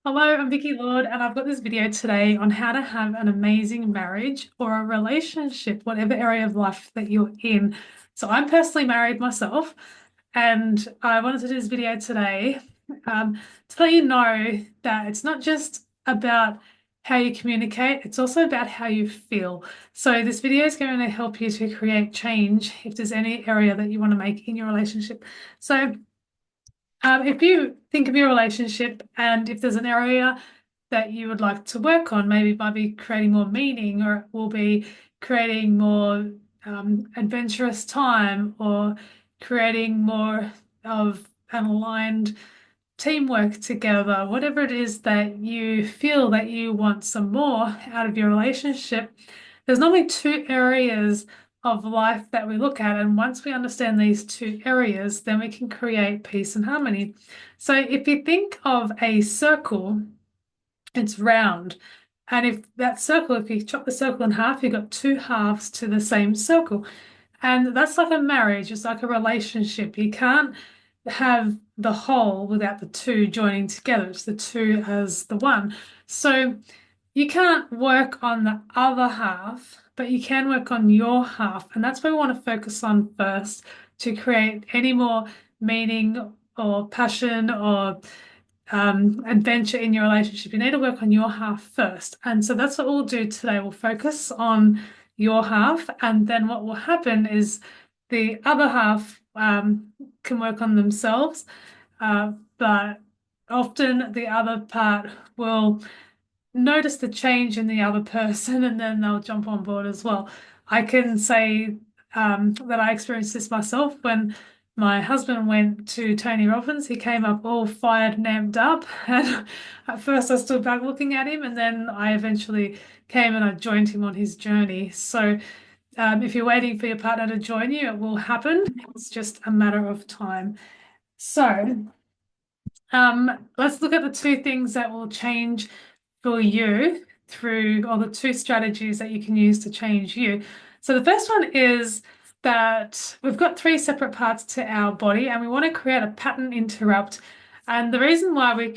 Hello, I'm Vicky Lord, and I've got this video today on how to have an amazing marriage or a relationship, whatever area of life that you're in. So, I'm personally married myself, and I wanted to do this video today to let you know that it's not just about how you communicate, it's also about how you feel. So, this video is going to help you to create change if there's any area that you want to make in your relationship. So, if you think of your relationship and if there's an area that you would like to work on, maybe it might be creating more meaning or it will be creating more adventurous time or creating more of an aligned teamwork together, whatever it is that you feel that you want some more out of your relationship, there's normally two areas of life that we look at. And once we understand these two areas, then we can create peace and harmony. So if you think of a circle, it's round. And if you chop the circle in half, you've got two halves to the same circle. And that's like a marriage, it's like a relationship. You can't have the whole without the two joining together. It's the two as the one. So you can't work on the other half, but you can work on your half. And that's what we want to focus on first to create any more meaning or passion or adventure in your relationship. You need to work on your half first. And so that's what we'll do today. We'll focus on your half, and then what will happen is the other half can work on themselves, but often the other part will notice the change in the other person and then they'll jump on board as well. I can say that I experienced this myself when my husband went to Tony Robbins. He came up all fired and amped up. And at first I stood back looking at him, and then I eventually came and I joined him on his journey. So if you're waiting for your partner to join you, it will happen. It's just a matter of time. So let's look at the two things that will change for you through, or the two strategies that you can use to change you. So the first one is that we've got three separate parts to our body and we want to create a pattern interrupt. And the reason why we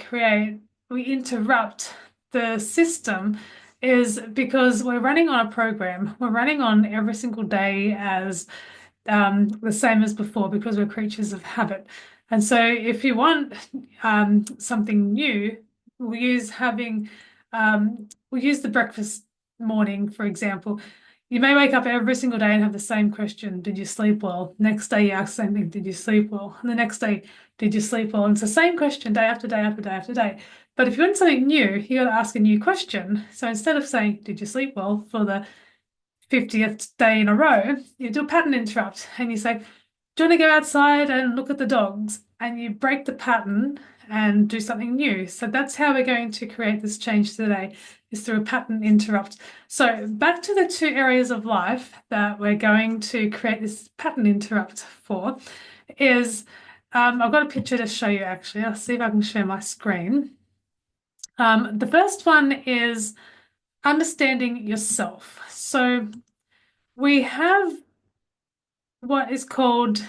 interrupt the system is because we're running on a program. We're running on every single day as the same as before because we're creatures of habit. And so if you want something new, we'll use the breakfast morning, for example. You may wake up every single day and have the same question, did you sleep well? Next day you ask the same thing, did you sleep well? And the next day, did you sleep well? And it's the same question day after day after day after day. But if you want something new, you got to ask a new question. So instead of saying, did you sleep well for the 50th day in a row, you do a pattern interrupt and you say, do you want to go outside and look at the dogs? And you break the pattern and do something new. So that's how we're going to create this change today, is through a pattern interrupt. So back to the two areas of life that we're going to create this pattern interrupt for is, I've got a picture to show you actually. I'll see if I can share my screen. The first one is understanding yourself. So we have what is called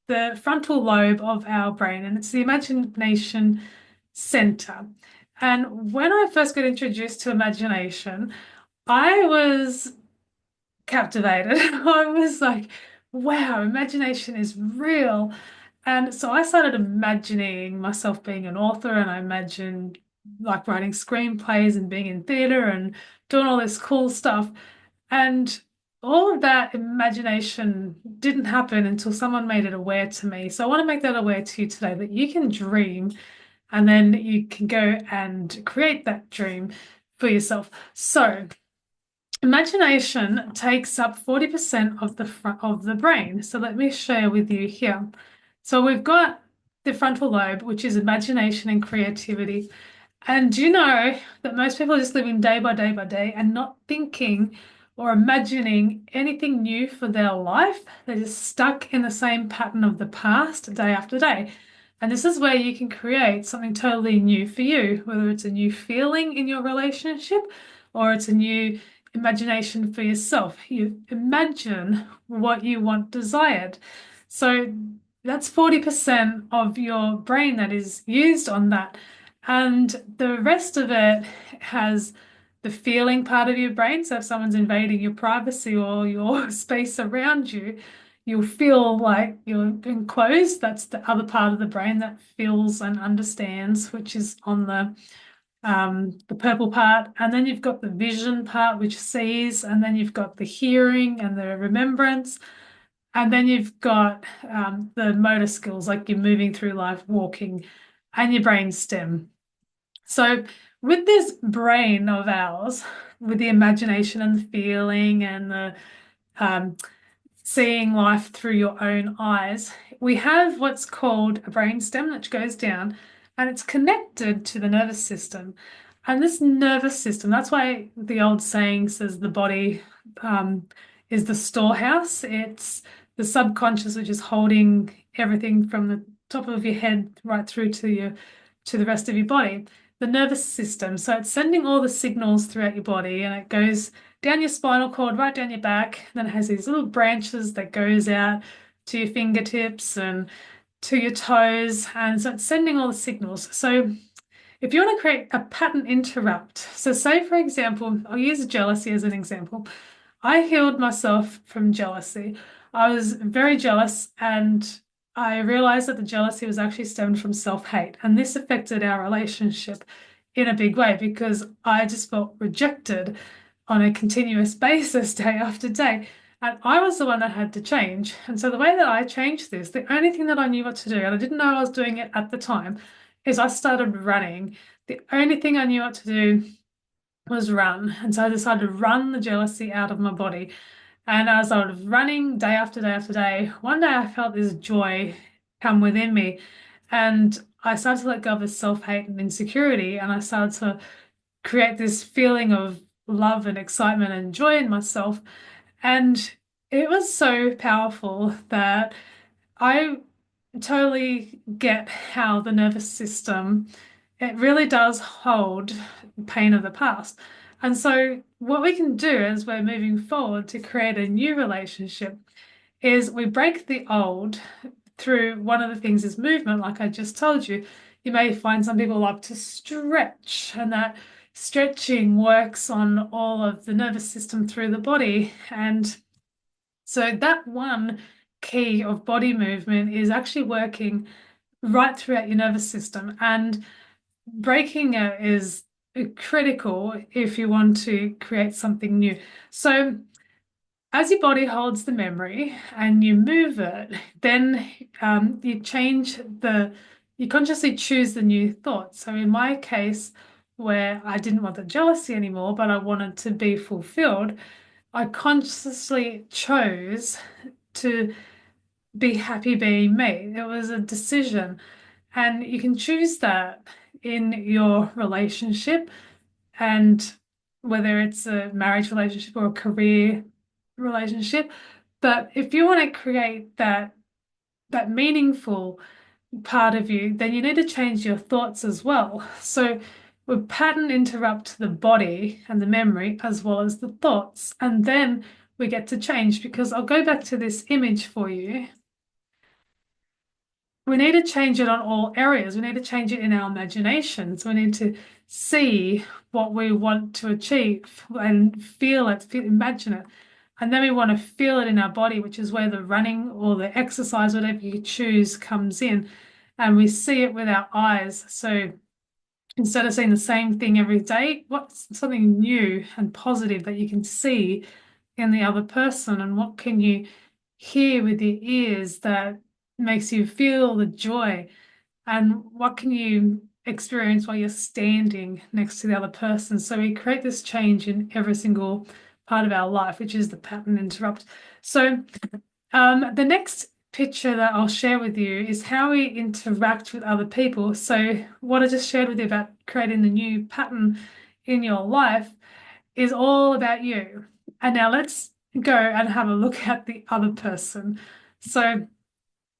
the frontal lobe of our brain, and it's the imagination center. And when I first got introduced to imagination, I was captivated. I was like, wow, imagination is real. And so I started imagining myself being an author, and I imagined like writing screenplays and being in theater and doing all this cool stuff. And all of that imagination didn't happen until someone made it aware to me. So I want to make that aware to you today that you can dream and then you can go and create that dream for yourself. So imagination takes up 40% of the front of the brain. So let me share with you here. So we've got the frontal lobe, which is imagination and creativity. And do you know that most people are just living day by day by day and not thinking or imagining anything new for their life? They're just stuck in the same pattern of the past day after day. And this is where you can create something totally new for you, whether it's a new feeling in your relationship or it's a new imagination for yourself. You imagine what you want desired. So that's 40% of your brain that is used on that. And the rest of it has the feeling part of your brain. So if someone's invading your privacy or your space around you, you'll feel like you're enclosed. That's the other part of the brain that feels and understands, which is on the purple part. And then you've got the vision part, which sees, and then you've got the hearing and the remembrance. And then you've got the motor skills, like you're moving through life, walking, and your brain stem. So, with this brain of ours, with the imagination and the feeling and the um, seeing life through your own eyes, we have what's called a brain stem which goes down and it's connected to the nervous system. And this nervous system, that's why the old saying says the body um, is the storehouse. It's the subconscious which is holding everything from the top of your head right through to the rest of your body. The nervous system. So it's sending all the signals throughout your body and it goes down your spinal cord, right down your back. Then it has these little branches that goes out to your fingertips and to your toes. And so it's sending all the signals. So if you want to create a pattern interrupt, so say for example, I'll use jealousy as an example. I healed myself from jealousy. I was very jealous and I realized that the jealousy was actually stemmed from self-hate. And this affected our relationship in a big way because I just felt rejected on a continuous basis, day after day. And I was the one that had to change. And so the way that I changed this, the only thing that I knew what to do, and I didn't know I was doing it at the time, is I started running. The only thing I knew what to do was run. And so I decided to run the jealousy out of my body. And as I was running day after day after day, one day I felt this joy come within me. And I started to let go of this self-hate and insecurity. And I started to create this feeling of love and excitement and joy in myself. And it was so powerful that I totally get how the nervous system, it really does hold pain of the past. And so what we can do as we're moving forward to create a new relationship is we break the old through one of the things is movement, like I just told you. You may find some people like to stretch, and that stretching works on all of the nervous system through the body. And so that one key of body movement is actually working right throughout your nervous system. And breaking it is critical if you want to create something new. So as your body holds the memory and you move it, then you consciously choose the new thought. So in my case, where I didn't want the jealousy anymore, but I wanted to be fulfilled, I consciously chose to be happy being me. It was a decision. And you can choose that in your relationship and whether it's a marriage relationship or a career relationship. But if you want to create that meaningful part of you, then you need to change your thoughts as well. So we pattern interrupt the body and the memory as well as the thoughts. And then we get to change because I'll go back to this image for you. We need to change it on all areas. We need to change it in our imaginations. We need to see what we want to achieve and feel it, imagine it. And then we want to feel it in our body, which is where the running or the exercise, whatever you choose, comes in. And we see it with our eyes. So instead of seeing the same thing every day, what's something new and positive that you can see in the other person? And what can you hear with your ears that makes you feel the joy? And what can you experience while you're standing next to the other person? So we create this change in every single part of our life, which is the pattern interrupt. So the next picture that I'll share with you is how we interact with other people. So what I just shared with you about creating the new pattern in your life is all about you. And now let's go and have a look at the other person. So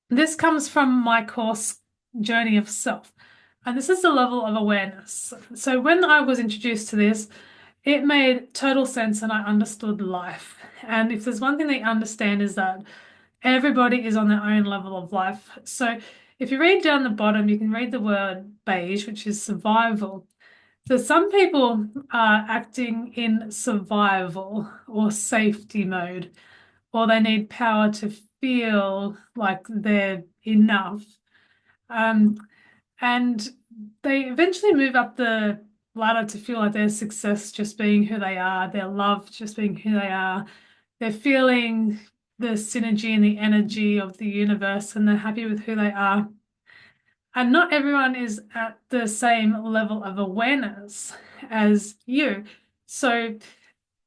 this comes from my course, Journey of Self. And this is the level of awareness. So when I was introduced to this, it made total sense and I understood life. And if there's one thing they understand is that everybody is on their own level of life. So if you read down the bottom, you can read the word beige, which is survival. So some people are acting in survival or safety mode, or they need power to feel like they're enough. Um, and they eventually move up the ladder to feel like their success just being who they are, their love just being who they are. They're feeling the synergy and the energy of the universe, and they're happy with who they are. And not everyone is at the same level of awareness as you. So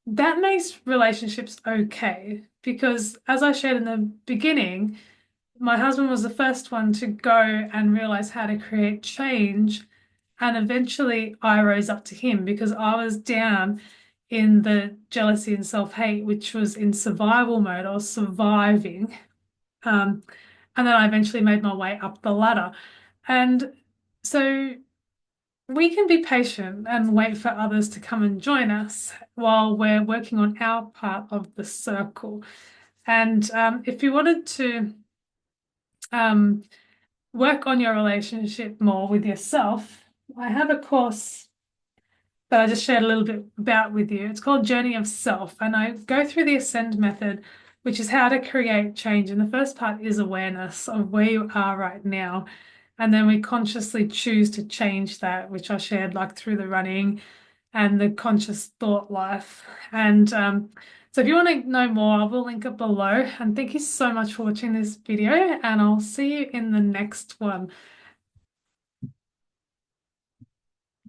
that makes relationships okay because, as I shared in the beginning, my husband was the first one to go and realize how to create change. And eventually I rose up to him because I was down in the jealousy and self-hate, which was in survival mode. I was surviving. Um, and then I eventually made my way up the ladder. And so we can be patient and wait for others to come and join us while we're working on our part of the circle. And if you wanted to um, work on your relationship more with yourself, I have a course that I just shared a little bit about with you. It's called Journey of Self, and I go through the Ascend method, which is how to create change. And the first part is awareness of where you are right now. And then we consciously choose to change that, which I shared like through the running and the conscious thought life. And so if you want to know more, I will link it below. And thank you so much for watching this video, and I'll see you in the next one.